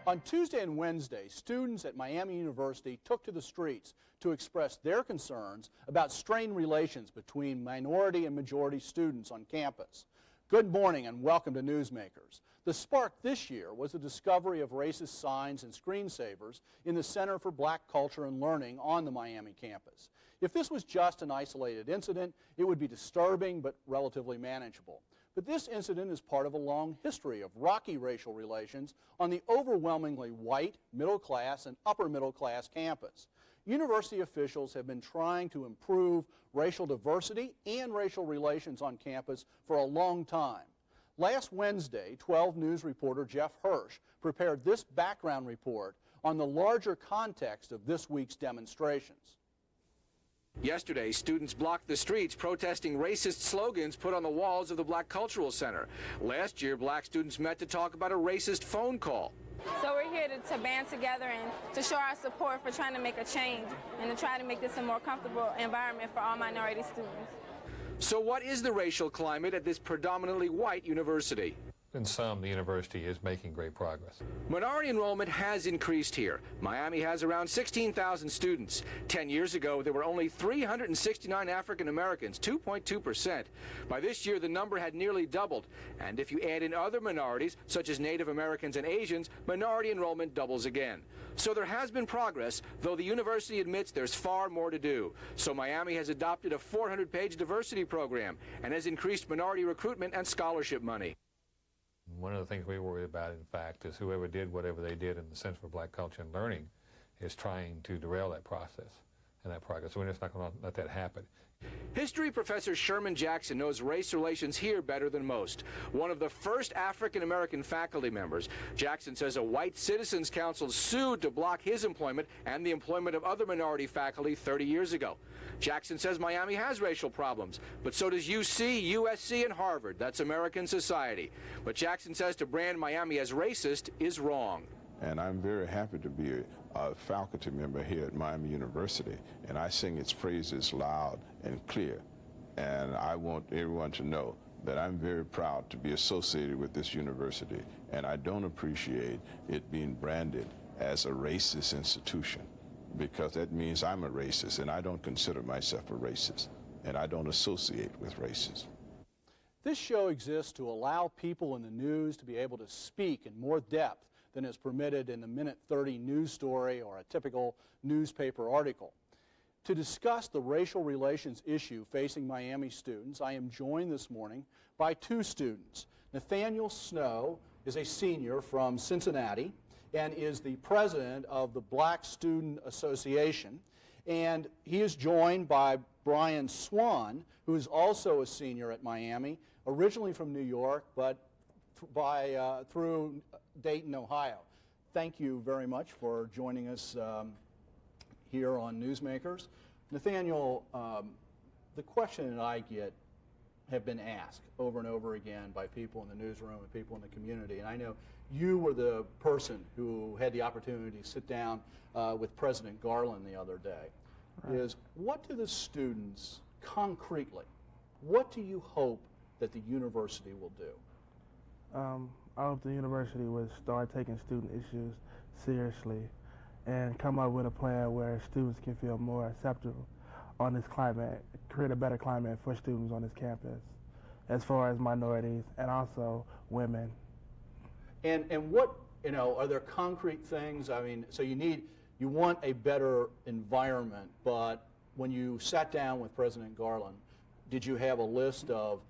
On Tuesday and Wednesday, students at Miami University took to the streets to express their concerns about strained relations between minority and majority students on campus. Good morning and welcome to Newsmakers. The spark this year was the discovery of racist signs and screensavers in the Center for Black Culture and Learning on the Miami campus. If this was just an isolated incident, it would be disturbing but relatively manageable. But this incident is part of a long history of rocky racial relations on the overwhelmingly white, middle-class, and upper-middle-class campus. University officials have been trying to improve racial diversity and racial relations on campus for a long time. Last Wednesday, 12 News reporter Jeff Hirsch prepared this background report on the larger context of this week's demonstrations. Yesterday, students blocked the streets protesting racist slogans put on the walls of the Black Cultural Center. Last year, black students met to talk about a racist phone call. So we're here to band together and to show our support for trying to make a change and to try to make this a more comfortable environment for all minority students. So what is the racial climate at this predominantly white university? In sum, the university is making great progress. Minority enrollment has increased here. Miami has around 16,000 students. 10 years ago, there were only 369 African Americans, 2.2%. By this year, the number had nearly doubled. And if you add in other minorities, such as Native Americans and Asians, minority enrollment doubles again. So there has been progress, though the university admits there's far more to do. So Miami has adopted a 400-page diversity program and has increased minority recruitment and scholarship money. One of the things we worry about, in fact, is whoever did whatever they did in the Center for Black Culture and Learning is trying to derail that process and that progress. So we're just not going to let that happen. History professor Sherman Jackson knows race relations here better than most. One of the first African-American faculty members, Jackson says a white citizens council sued to block his employment and the employment of other minority faculty 30 years ago. Jackson says Miami has racial problems, but so does UC, USC, and Harvard. That's American society. But Jackson says to brand Miami as racist is wrong. And I'm very happy to be a faculty member here at Miami University, and I sing its praises loud and clear. And I want everyone to know that I'm very proud to be associated with this university, and I don't appreciate it being branded as a racist institution, because that means I'm a racist, and I don't consider myself a racist, and I don't associate with racism. This show exists to allow people in the news to be able to speak in more depth than is permitted in the Minute 30 news story or a typical newspaper article. To discuss the racial relations issue facing Miami students, I am joined this morning by two students. Nathaniel Snow is a senior from Cincinnati and is the president of the Black Student Association. And he is joined by Brian Swan, who is also a senior at Miami, originally from New York, but through Dayton, Ohio. Thank you very much for joining us here on Newsmakers. Nathaniel, the question that I get have been asked over and over again by people in the newsroom and people in the community, and I know you were the person who had the opportunity to sit down with President Garland the other day, right. Is what do the students concretely, what do you hope that the university will do? I hope the university would start taking student issues seriously and come up with a plan where students can feel more acceptable on this climate, create a better climate for students on this campus, as far as minorities and also women. And what, are there concrete things? I mean, so you want a better environment, but when you sat down with President Garland, did you have a list of,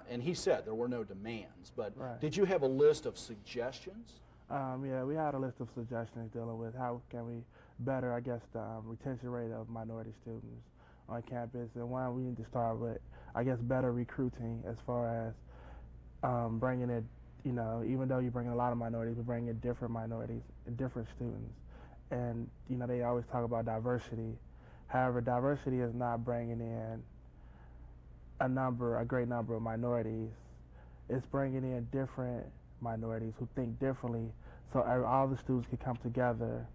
and he said there were no demands, but right. Did you have a list of suggestions? Yeah, we had a list of suggestions dealing with how can we better, I guess, the retention rate of minority students on campus. And one, we need to start with, I guess, better recruiting as far as bringing in, even though you bring in a lot of minorities, we bring in different minorities and different students. And, they always talk about diversity. However, diversity is not bringing in a great number of minorities. It's bringing in different minorities who think differently, so all the students can come together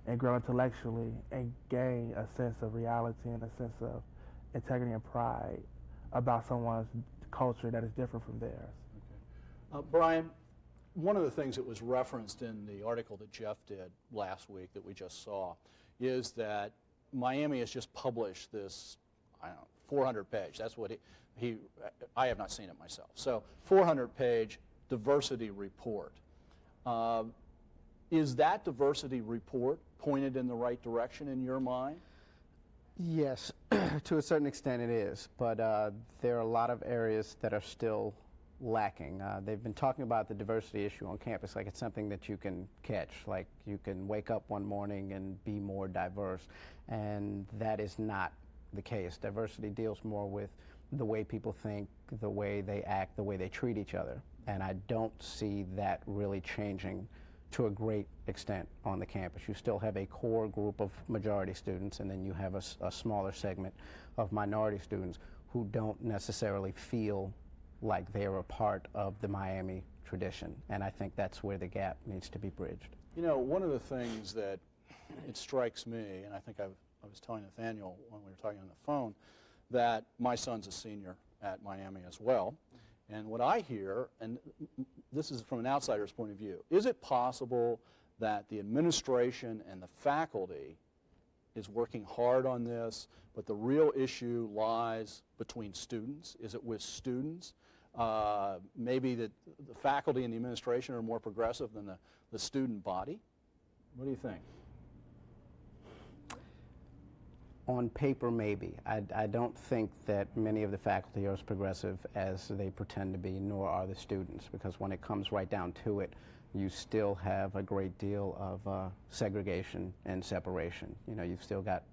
and grow intellectually and gain a sense of reality and a sense of integrity and pride about someone's culture that is different from theirs. Okay. Brian, one of the things that was referenced in the article that Jeff did last week that we just saw is that Miami has just published this, I don't know, 400-page. That's what I have not seen it myself. So 400-page diversity report. Is that diversity report pointed in the right direction in your mind? Yes, to a certain extent it is, but there are a lot of areas that are still lacking. They've been talking about the diversity issue on campus like it's something that you can catch, like you can wake up one morning and be more diverse, and that is not the case. Diversity deals more with the way people think, the way they act, the way they treat each other, and I don't see that really changing to a great extent on the campus. You still have a core group of majority students, and then you have a smaller segment of minority students who don't necessarily feel like they're a part of the Miami tradition, and I think that's where the gap needs to be bridged. You know, one of the things that it strikes me, and I think I was telling Nathaniel when we were talking on the phone, that my son's a senior at Miami as well, and what I hear, and this is from an outsider's point of view, is it possible that the administration and the faculty is working hard on this, but the real issue lies between students? Is it with students? Maybe that the faculty and the administration are more progressive than the student body? What do you think? On paper, maybe. I don't think that many of the faculty are as progressive as they pretend to be, nor are the students, because when it comes right down to it, you still have a great deal of segregation and separation. You know, you've still got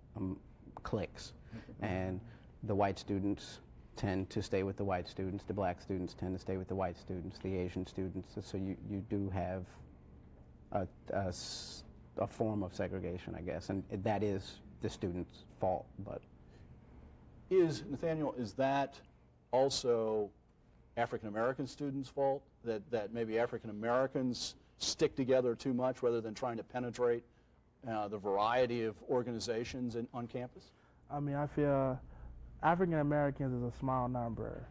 cliques, and the white students tend to stay with the white students, the black students tend to stay with the white students, the Asian students, so you do have a form of segregation, I guess, and that is the students' fault. But Nathaniel, is that also African American students' fault, that maybe African Americans stick together too much rather than trying to penetrate the variety of organizations on campus? I mean, I feel African Americans is a small number.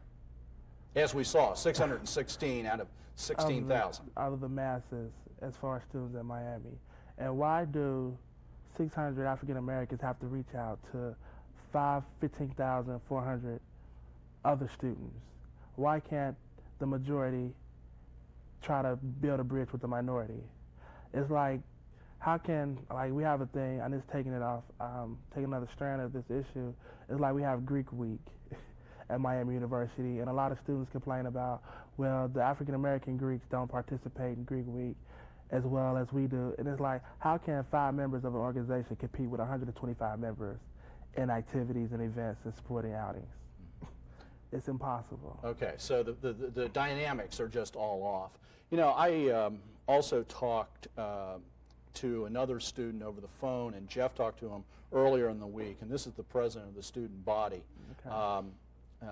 As we saw, 616 out of 16,000. Out of the masses as far as students in Miami. And why do 600 African Americans have to reach out to 15,400 other students? Why can't the majority try to build a bridge with the minority? It's like, how can, like, we have a thing, I'm just taking it off, take another strand of this issue. It's like we have Greek Week at Miami University, and a lot of students complain about, well, the African American Greeks don't participate in Greek Week as well as we do. And it's like, how can 5 members of an organization compete with 125 members in activities and events and sporting outings? It's impossible. Okay, so the dynamics are just all off. You know, I also talked to another student over the phone, and Jeff talked to him earlier in the week, and this is the president of the student body, okay.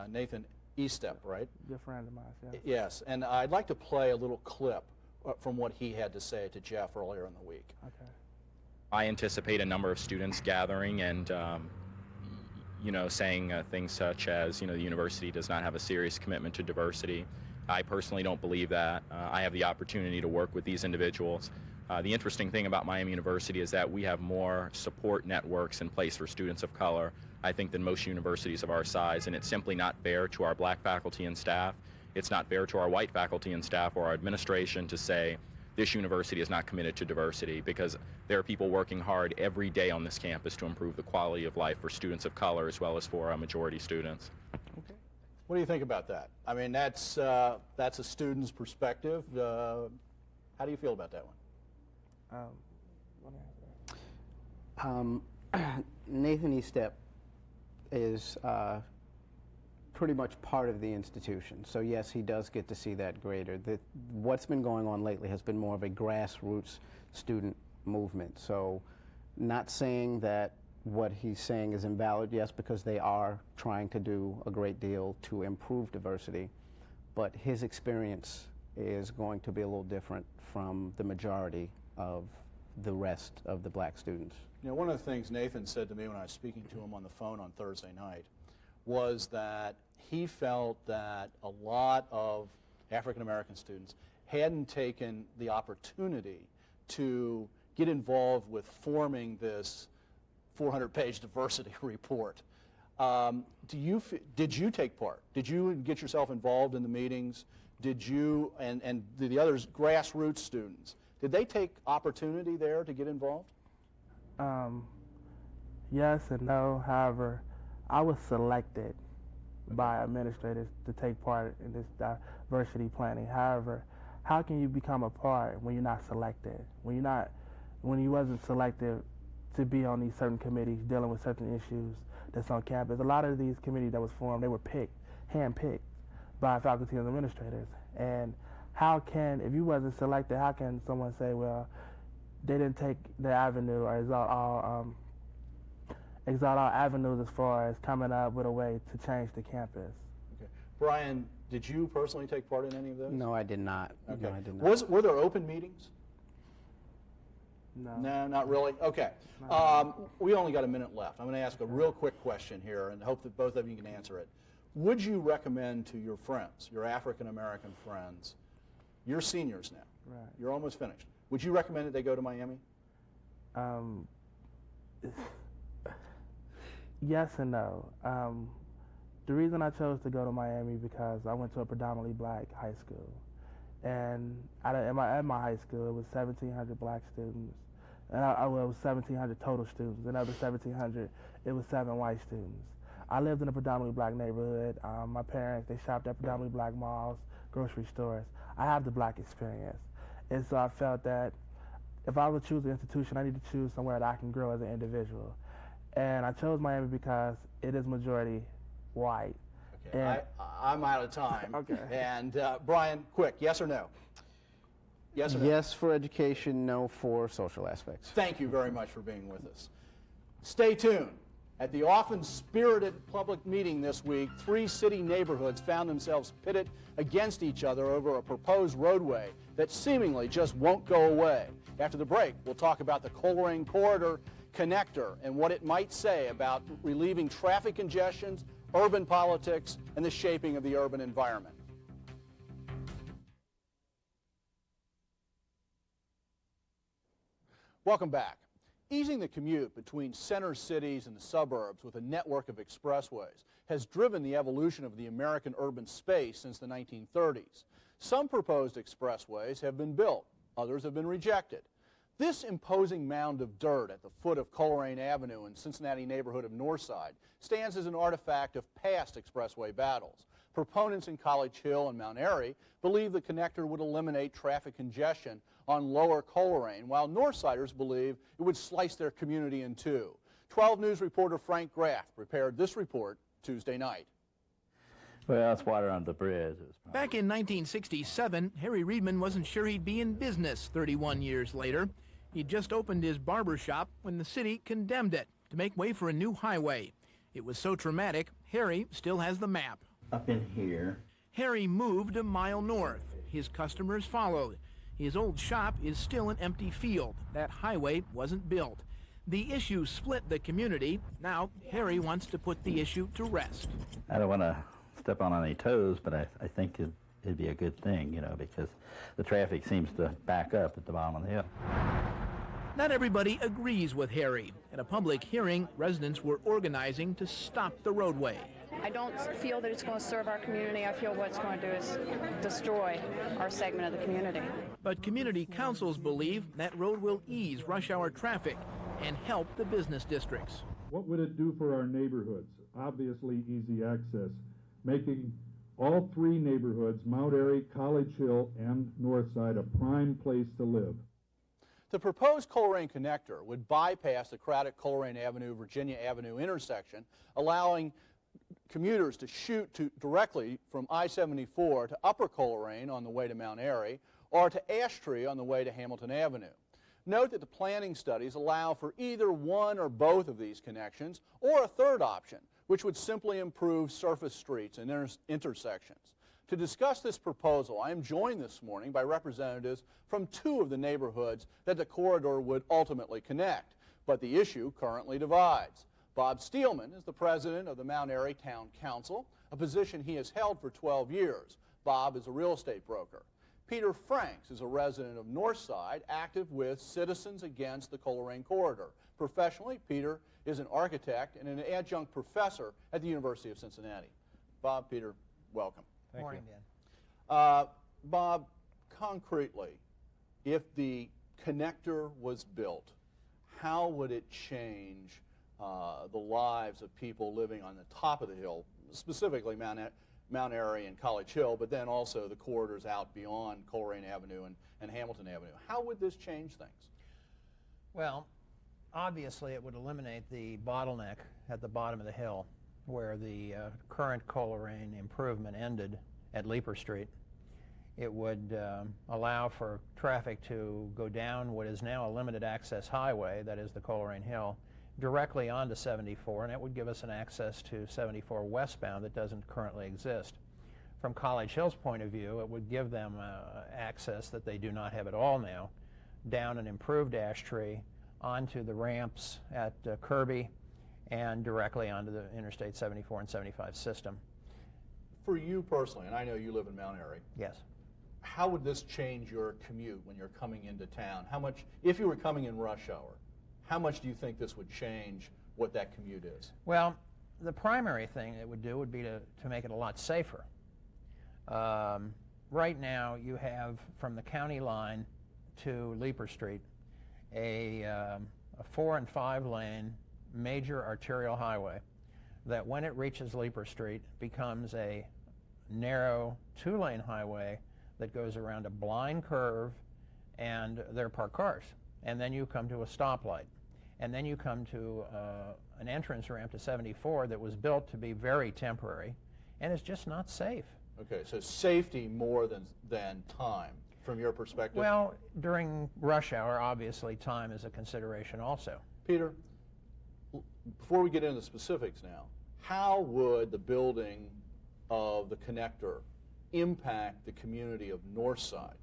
Nathan Estep, right? Good friend of mine, yeah. Yes, and I'd like to play a little clip from what he had to say to Jeff earlier in the week. Okay. I anticipate a number of students gathering and you know, saying things such as, you know, the university does not have a serious commitment to diversity. I personally don't believe that. I have the opportunity to work with these individuals. The interesting thing about Miami University is that we have more support networks in place for students of color, I think, than most universities of our size, and it's simply not fair to our black faculty and staff. It's not fair to our white faculty and staff or our administration to say this university is not committed to diversity, because there are people working hard every day on this campus to improve the quality of life for students of color as well as for our majority students. Okay. What do you think about that? I mean, that's a student's perspective. How do you feel about that one? Nathan Estep is pretty much part of the institution. So yes, he does get to see that greater. What's been going on lately has been more of a grassroots student movement. So not saying that what he's saying is invalid, yes, because they are trying to do a great deal to improve diversity, but his experience is going to be a little different from the majority of the rest of the black students. You know, one of the things Nathan said to me when I was speaking to him on the phone on Thursday night was that he felt that a lot of African American students hadn't taken the opportunity to get involved with forming this 400-page diversity report. Did you take part? Did you get yourself involved in the meetings? Did you and the others, grassroots students, did they take opportunity there to get involved? Yes and no. However, I was selected by administrators to take part in this diversity planning. However, how can you become a part when you're not selected? When you wasn't selected to be on these certain committees dealing with certain issues that's on campus. A lot of these committees that was formed, they were hand-picked by faculty and administrators. And how can, if you wasn't selected, how can someone say, well, they didn't take the avenue or exalt all avenues as far as coming up with a way to change the campus? Okay. Brian, did you personally take part in any of those? No, I did not. Okay. No, I did not. Were there open meetings? No. No, not really? Okay. We only got a minute left. I'm going to ask a real quick question here and hope that both of you can answer it. Would you recommend to your friends, your African-American friends, you're seniors now, Right. you're almost finished, would you recommend that they go to Miami? Yes and no. The reason I chose to go to Miami because I went to a predominantly black high school. And at my high school, it was 1,700 black students. And it was 1,700 total students. And of the 1,700, it was 7 white students. I lived in a predominantly black neighborhood. My parents, they shopped at predominantly black malls, grocery stores. I have the black experience. And so I felt that if I would choose an institution, I need to choose somewhere that I can grow as an individual. And I chose Miami because it is majority white. Okay, I'm out of time. Okay. And Brian, quick, yes or no? Yes or no? Yes for education, no for social aspects. Thank you very much for being with us. Stay tuned. At the often spirited public meeting this week, 3 city neighborhoods found themselves pitted against each other over a proposed roadway that seemingly just won't go away. After the break, we'll talk about the Colerain corridor connector and what it might say about relieving traffic congestions, urban politics, and the shaping of the urban environment. Welcome back. Easing the commute between center cities and the suburbs with a network of expressways has driven the evolution of the American urban space since the 1930s. Some proposed expressways have been built, others have been rejected. This imposing mound of dirt at the foot of Colerain Avenue in Cincinnati neighborhood of Northside stands as an artifact of past expressway battles. Proponents in College Hill and Mount Airy believe the connector would eliminate traffic congestion on lower Colerain, while Northsiders believe it would slice their community in two. 12 News reporter Frank Graff prepared this report Tuesday night. Well, it's water under the bridge. Back in 1967, Harry Reedman wasn't sure he'd be in business 31 years later. He'd just opened his barber shop when the city condemned it to make way for a new highway. It was so traumatic, Harry still has the map. Up in here. Harry moved a mile north. His customers followed. His old shop is still an empty field. That highway wasn't built. The issue split the community. Now Harry wants to put the issue to rest. I don't want to step on any toes, but I think it'd be a good thing, you know, because the traffic seems to back up at the bottom of the hill. Not everybody agrees with Harry. At a public hearing, residents were organizing to stop the roadway. I don't feel that it's going to serve our community. I feel what it's going to do is destroy our segment of the community. But community councils believe that road will ease rush hour traffic and help the business districts. What would it do for our neighborhoods? Obviously easy access, making all 3 neighborhoods, Mount Airy, College Hill, and Northside, a prime place to live. The proposed Colerain connector would bypass the crowded Colerain Avenue, Virginia Avenue intersection, allowing commuters to shoot directly from I-74 to Upper Colerain on the way to Mount Airy or to Ash Tree on the way to Hamilton Avenue. Note that the planning studies allow for either one or both of these connections or a third option, which would simply improve surface streets and intersections. To discuss this proposal, I am joined this morning by representatives from 2 of the neighborhoods that the corridor would ultimately connect, but the issue currently divides. Bob Steelman is the president of the Mount Airy Town Council, a position he has held for 12 years. Bob is a real estate broker. Peter Franks is a resident of Northside, active with Citizens Against the Colerain Corridor. Professionally, Peter is an architect and an adjunct professor at the University of Cincinnati. Bob, Peter, welcome. Thank Morning, you. Dan. Bob, concretely, if the connector was built, how would it change the lives of people living on the top of the hill, specifically Mount Airy and College Hill, but then also the corridors out beyond Colerain Avenue and Hamilton Avenue? How would this change things? Well, obviously it would eliminate the bottleneck at the bottom of the hill where the current Colerain improvement ended at Leeper Street. It would allow for traffic to go down what is now a limited access highway, that is the Colerain Hill, directly onto 74, and it would give us an access to 74 westbound that doesn't currently exist. From College Hill's point of view, it would give them access that they do not have at all now, down an improved ash tree onto the ramps at Kirby and directly onto the Interstate 74 and 75 system. For you personally, and I know you live in Mount Airy. Yes. How would this change your commute when you're coming into town? How much, if you were coming in rush hour, how much do you think this would change what that commute is? Well, the primary thing it would do would be to make it a lot safer. Right now, you have from the county line to Leeper Street a 4 and 5 lane major arterial highway that when it reaches Leeper Street becomes a narrow 2-lane highway that goes around a blind curve, and there are parked cars. And then you come to a stoplight. And then you come to an entrance ramp to 74 that was built to be very temporary, and it's just not safe. Okay, so safety more than time, from your perspective? Well, during rush hour, obviously, time is a consideration also. Peter, before we get into the specifics now, how would the building of the connector impact the community of Northside?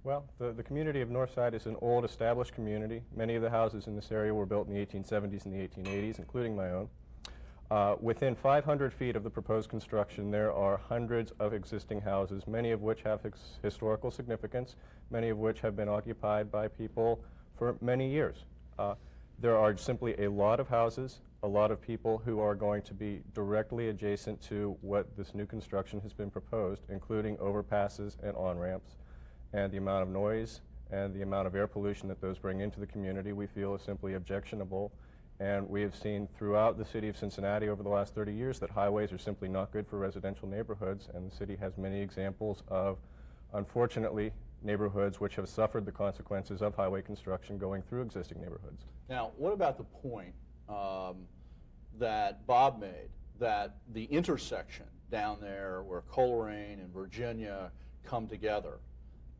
Well, the community of Northside is an old established community. Many of the houses in this area were built in the 1870s and the 1880s, including my own. Within 500 feet of the proposed construction, there are hundreds of existing houses, many of which have historical significance, many of which have been occupied by people for many years. There are simply a lot of houses, a lot of people who are going to be directly adjacent to what this new construction has been proposed, including overpasses and on-ramps. And the amount of noise and the amount of air pollution that those bring into the community we feel is simply objectionable. And we have seen throughout the city of Cincinnati over the last 30 years that highways are simply not good for residential neighborhoods, and the city has many examples of, unfortunately, neighborhoods which have suffered the consequences of highway construction going through existing neighborhoods. Now, what about the point that Bob made, that the intersection down there where Colerain and Virginia come together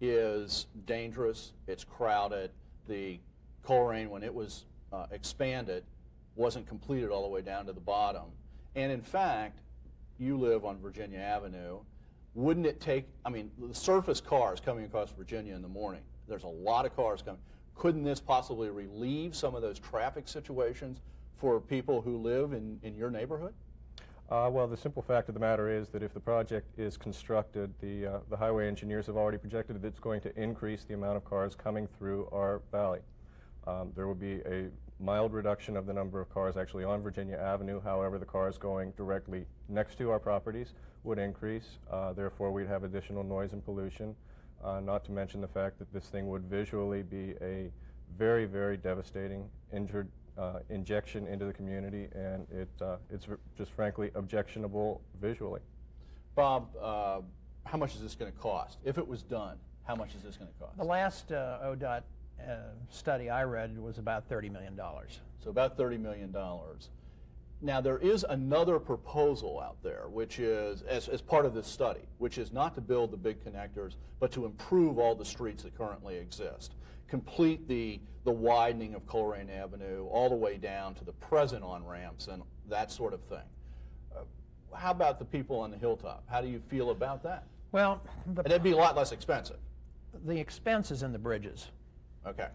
is dangerous, it's crowded, the Colerain, when it was expanded, wasn't completed all the way down to the bottom. And in fact, you live on Virginia Avenue. Wouldn't it take, I mean, the surface cars coming across Virginia in the morning, there's a lot of cars coming. Couldn't this possibly relieve some of those traffic situations for people who live in your neighborhood? Well, the simple fact of the matter is that if the project is constructed, the highway engineers have already projected that it's going to increase the amount of cars coming through our valley. There will be a mild reduction of the number of cars actually on Virginia Avenue. However, the cars going directly next to our properties would increase. Therefore, we'd have additional noise and pollution, not to mention the fact that this thing would visually be a very, very devastating injection into the community, and it's just frankly objectionable visually. Bob, how much is this going to cost? If it was done, how much is this going to cost? The last ODOT study I read was about $30 million. So about $30 million. Now, there is another proposal out there, which is, as part of this study, which is not to build the big connectors, but to improve all the streets that currently exist. Complete the widening of Colerain Avenue all the way down to the present on-ramps and that sort of thing. How about the people on the hilltop? How do you feel about that? Well, it'd be a lot less expensive. The expense is in the bridges. Okay.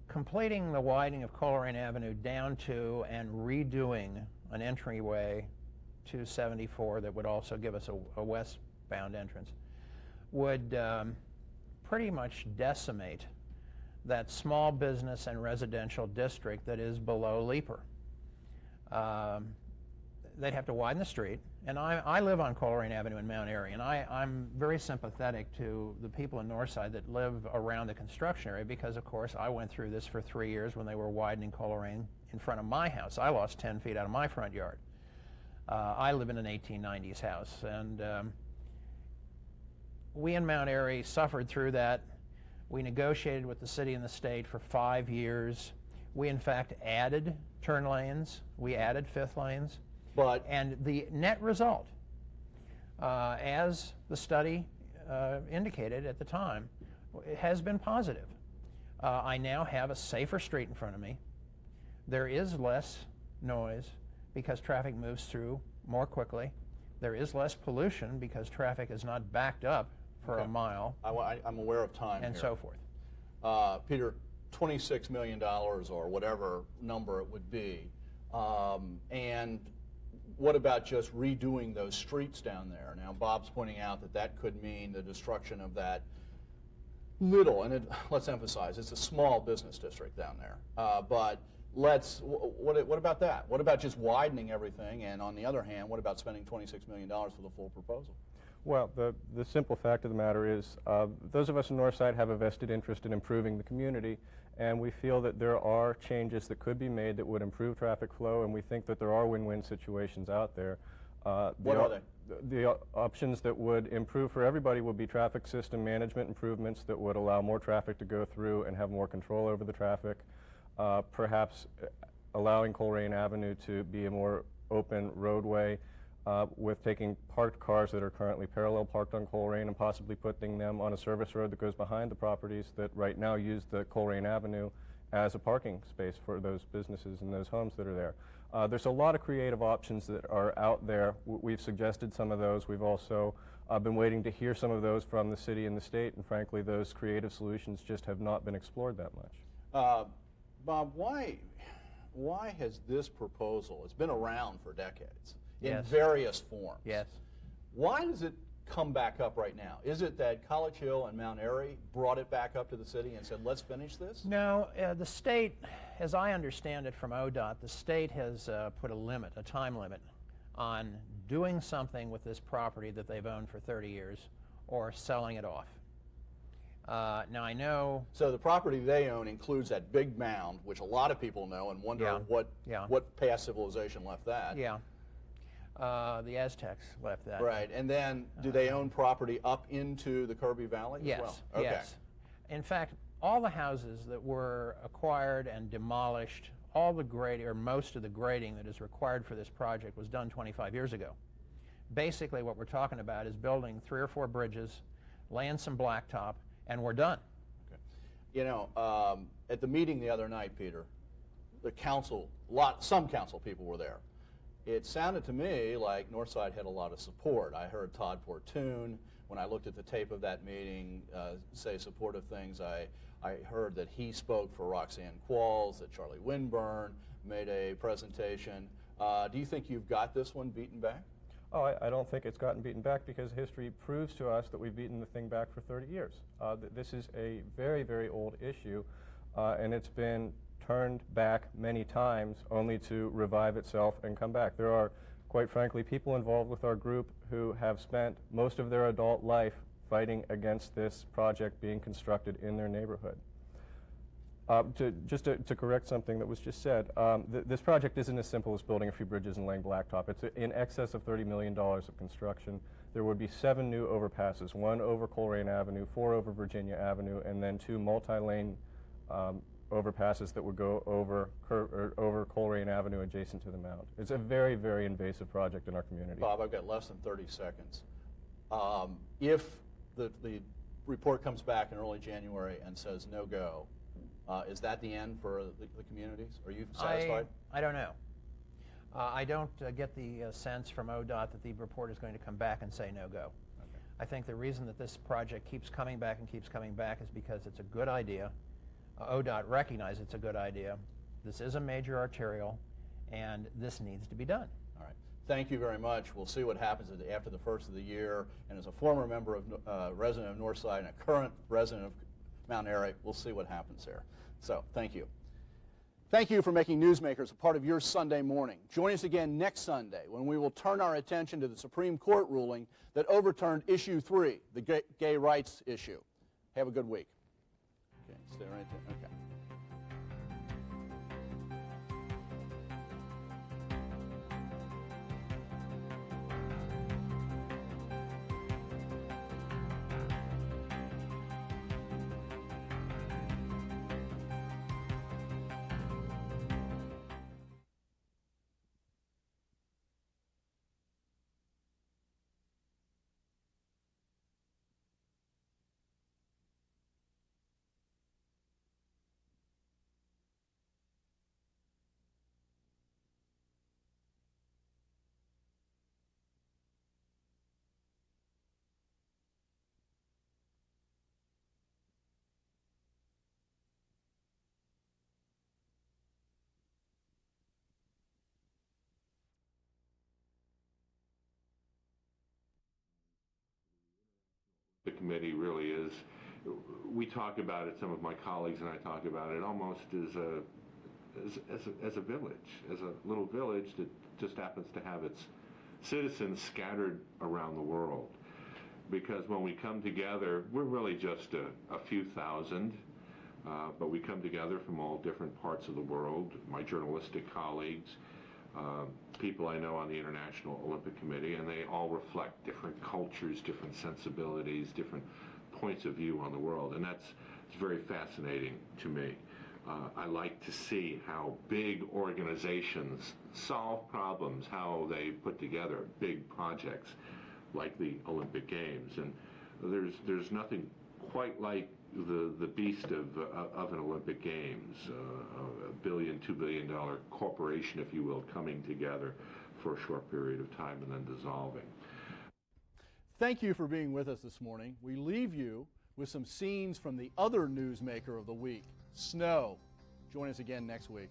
Completing the widening of Colerain Avenue down to and redoing an entryway to 74 that would also give us a westbound entrance would pretty much decimate that small business and residential district that is below Leaper. They'd have to widen the street. And I live on Colerain Avenue in Mount Airy, and I'm very sympathetic to the people in Northside that live around the construction area because, of course, I went through this for 3 years when they were widening Colerain in front of my house. I lost 10 feet out of my front yard. I live in an 1890s house, and we in Mount Airy suffered through that. We negotiated with the city and the state for 5 years. We, in fact, added turn lanes. We added fifth lanes. And the net result, as the study indicated at the time, has been positive. I now have a safer street in front of me. There is less noise because traffic moves through more quickly. There is less pollution because traffic is not backed up for a mile. I'm aware of time and here. so forth. Peter, $26 million or whatever number it would be, and what about just redoing those streets down there? Now, Bob's pointing out that that could mean the destruction of that little, and let's emphasize, it's a small business district down there. But what about that? What about just widening everything? And on the other hand, what about spending $26 million for the full proposal? Well, the simple fact of the matter is those of us in Northside have a vested interest in improving the community, and we feel that there are changes that could be made that would improve traffic flow, and we think that there are win-win situations out there. What are they? The options that would improve for everybody would be traffic system management improvements that would allow more traffic to go through and have more control over the traffic. Perhaps allowing Colerain Avenue to be a more open roadway with taking parked cars that are currently parallel parked on Colerain and possibly putting them on a service road that goes behind the properties that right now use the Colerain Avenue as a parking space for those businesses and those homes that are there. There's a lot of creative options that are out there. We've suggested some of those. We've also been waiting to hear some of those from the city and the state, and frankly, those creative solutions just have not been explored that much. Bob, why has this proposal, it's been around for decades, in Yes. various forms. Yes. Why does it come back up right now? Is it that College Hill and Mount Airy brought it back up to the city and said, let's finish this? No, the state, as I understand it from ODOT, the state has put a limit, a time limit, on doing something with this property that they've owned for 30 years or selling it off. Now I know... So the property they own includes that big mound, which a lot of people know and wonder what past civilization left that. Yeah. The Aztecs left that. Right, and then do they own property up into the Kirby Valley yes, as well? Okay. Yes. In fact, all the houses that were acquired and demolished, all the grading, or most of the grading that is required for this project was done 25 years ago. Basically what we're talking about is building 3 or 4 bridges, laying some blacktop, and we're done. Okay. You know, at the meeting the other night, Peter, the council, some council people were there. It sounded to me like Northside had a lot of support. I heard Todd Fortune, when I looked at the tape of that meeting, say supportive things. I heard that he spoke for Roxanne Qualls, that Charlie Winburn made a presentation. Do you think you've got this one beaten back? Oh, I don't think it's gotten beaten back because history proves to us that we've beaten the thing back for 30 years. This is a very, very old issue, and it's been turned back many times only to revive itself and come back. There are, quite frankly, people involved with our group who have spent most of their adult life fighting against this project being constructed in their neighborhood. Just to correct something that was just said, this project isn't as simple as building a few bridges and laying blacktop. It's in excess of $30 million of construction. There would be 7 new overpasses, 1 over Colerain Avenue, 4 over Virginia Avenue, and then 2 multi-lane overpasses that would go over Colerain Avenue adjacent to the mound. It's a very, very invasive project in our community. Bob, I've got less than 30 seconds. If the report comes back in early January and says no go, is that the end for the communities? Are you satisfied? I don't know. I don't get the sense from ODOT that the report is going to come back and say no go. Okay. I think the reason that this project keeps coming back and keeps coming back is because it's a good idea. ODOT recognizes it's a good idea. This is a major arterial, and this needs to be done. All right. Thank you very much. We'll see what happens after the first of the year. And as a former member of resident of Northside and a current resident of Mount Airy, we'll see what happens there. So thank you. Thank you for making Newsmakers a part of your Sunday morning. Join us again next Sunday when we will turn our attention to the Supreme Court ruling that overturned Issue 3, the gay rights issue. Have a good week. Okay, stay right there. Okay. The committee really is, we talk about it, some of my colleagues and I talk about it almost as a village, as a little village that just happens to have its citizens scattered around the world. Because when we come together, we're really just a few thousand, but we come together from all different parts of the world, my journalistic colleagues, people I know on the International Olympic Committee, and they all reflect different cultures, different sensibilities, different points of view on the world, and it's very fascinating to me. I like to see how big organizations solve problems, how they put together big projects like the Olympic Games, and there's nothing quite like the beast of an Olympic Games, a $1 billion, $2 billion corporation, if you will, coming together for a short period of time and then dissolving. Thank you for being with us this morning. We leave you with some scenes from the other newsmaker of the week, snow. Join us again next week.